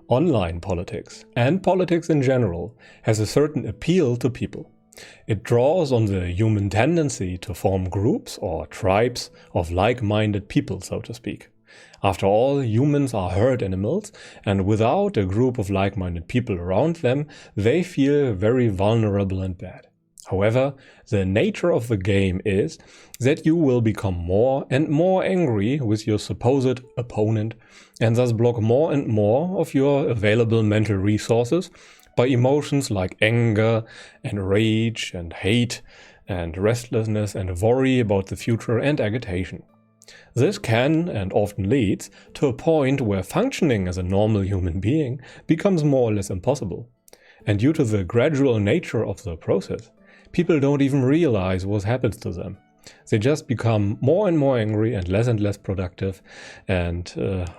Online politics, and politics in general, has a certain appeal to people. It draws on the human tendency to form groups or tribes of like-minded people, so to speak. After all, humans are herd animals, and without a group of like-minded people around them, they feel very vulnerable and bad. However, the nature of the game is that you will become more and more angry with your supposed opponent and thus block more and more of your available mental resources by emotions like anger and rage and hate and restlessness and worry about the future and agitation. This can and often leads to a point where functioning as a normal human being becomes more or less impossible. And due to the gradual nature of the process, people don't even realize what happens to them. They just become more and more angry and less productive, and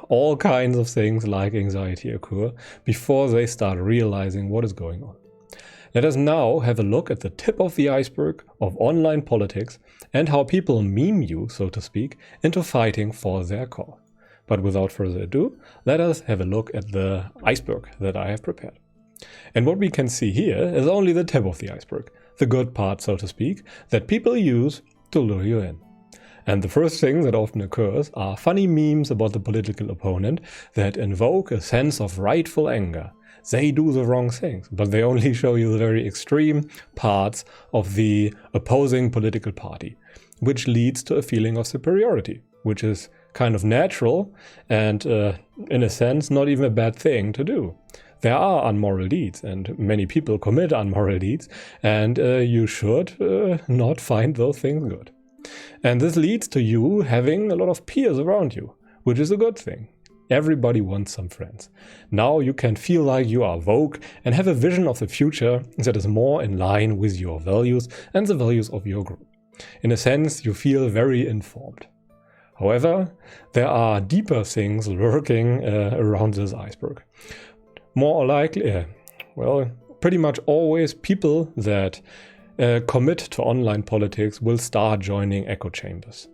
all kinds of things like anxiety occur before they start realizing what is going on. Let us now have a look at the tip of the iceberg of online politics and how people meme you, so to speak, into fighting for their cause. But without further ado, let us have a look at the iceberg that I have prepared. And what we can see here is only the tip of the iceberg, the good part, so to speak, that people use to lure you in. And the first thing that often occurs are funny memes about the political opponent that invoke a sense of rightful anger. They do the wrong things, but they only show you the very extreme parts of the opposing political party, which leads to a feeling of superiority, which is kind of natural and, in a sense, not even a bad thing to do. There are unmoral deeds, and many people commit unmoral deeds, and you should not find those things good. And this leads to you having a lot of peers around you, which is a good thing. Everybody wants some friends. Now you can feel like you are woke and have a vision of the future that is more in line with your values and the values of your group. In a sense, you feel very informed. However, there are deeper things lurking around this iceberg. More likely, pretty much always people that commit to online politics will start joining echo chambers.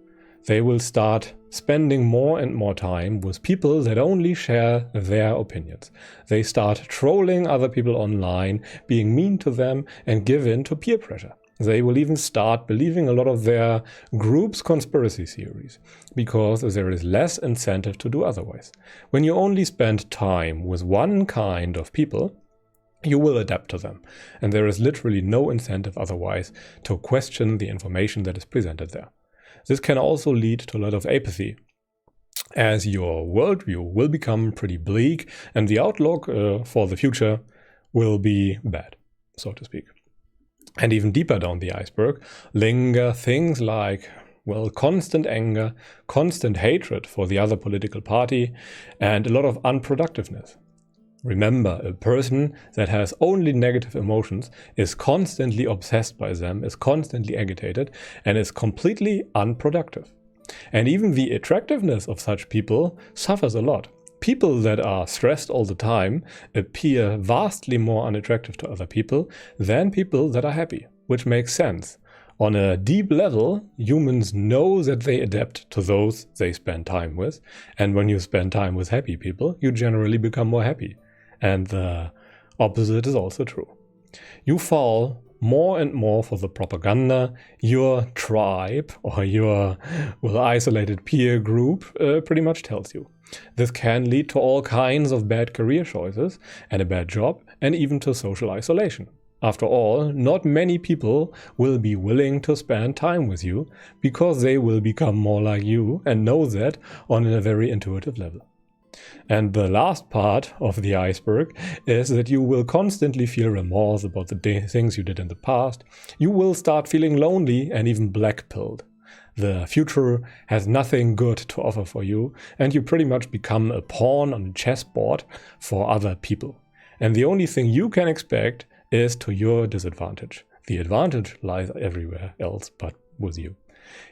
They will start spending more and more time with people that only share their opinions. They start trolling other people online, being mean to them, and give in to peer pressure. They will even start believing a lot of their group's conspiracy theories, because there is less incentive to do otherwise. When you only spend time with one kind of people, you will adapt to them, and there is literally no incentive otherwise to question the information that is presented there. This can also lead to a lot of apathy, as your worldview will become pretty bleak and the outlook for the future will be bad, so to speak. And even deeper down the iceberg linger things like, constant anger, constant hatred for the other political party, and a lot of unproductiveness. Remember, a person that has only negative emotions is constantly obsessed by them, is constantly agitated, and is completely unproductive. And even the attractiveness of such people suffers a lot. People that are stressed all the time appear vastly more unattractive to other people than people that are happy, which makes sense. On a deep level, humans know that they adapt to those they spend time with, and when you spend time with happy people, you generally become more happy. And the opposite is also true. You fall more and more for the propaganda your tribe or your isolated peer group pretty much tells you. This can lead to all kinds of bad career choices and a bad job, and even to social isolation. After all, not many people will be willing to spend time with you because they will become more like you and know that on a very intuitive level. And the last part of the iceberg is that you will constantly feel remorse about the things you did in the past. You will start feeling lonely and even black-pilled. The future has nothing good to offer for you, and you pretty much become a pawn on a chessboard for other people. And the only thing you can expect is to your disadvantage. The advantage lies everywhere else but with you.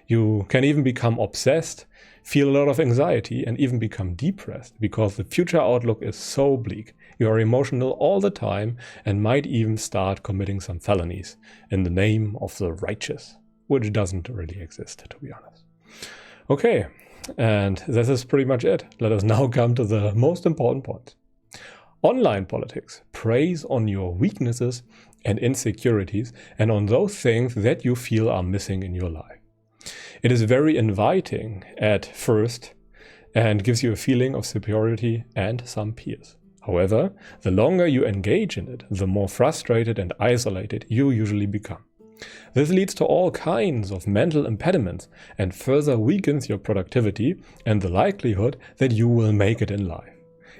You can even become obsessed, feel a lot of anxiety, and even become depressed because the future outlook is so bleak. You are emotional all the time and might even start committing some felonies in the name of the righteous, which doesn't really exist, to be honest. Okay, and this is pretty much it. Let us now come to the most important point. Online politics preys on your weaknesses and insecurities and on those things that you feel are missing in your life. It is very inviting at first and gives you a feeling of superiority and some peers. However, the longer you engage in it, the more frustrated and isolated you usually become. This leads to all kinds of mental impediments and further weakens your productivity and the likelihood that you will make it in life.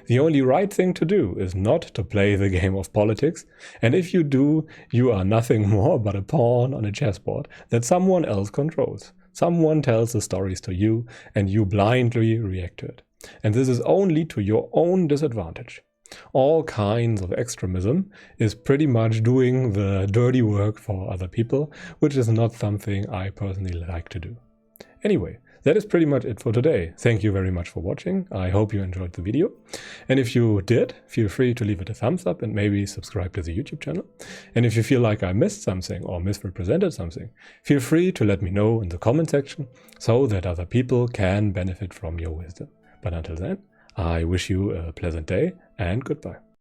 The only right thing to do is not to play the game of politics, and if you do, you are nothing more but a pawn on a chessboard that someone else controls. Someone tells the stories to you, and you blindly react to it. And this is only to your own disadvantage. All kinds of extremism is pretty much doing the dirty work for other people, which is not something I personally like to do. Anyway, that is pretty much it for today. Thank you very much for watching. I hope you enjoyed the video. And if you did, feel free to leave it a thumbs up and maybe subscribe to the YouTube channel. And if you feel like I missed something or misrepresented something, feel free to let me know in the comment section so that other people can benefit from your wisdom. But until then, I wish you a pleasant day and goodbye.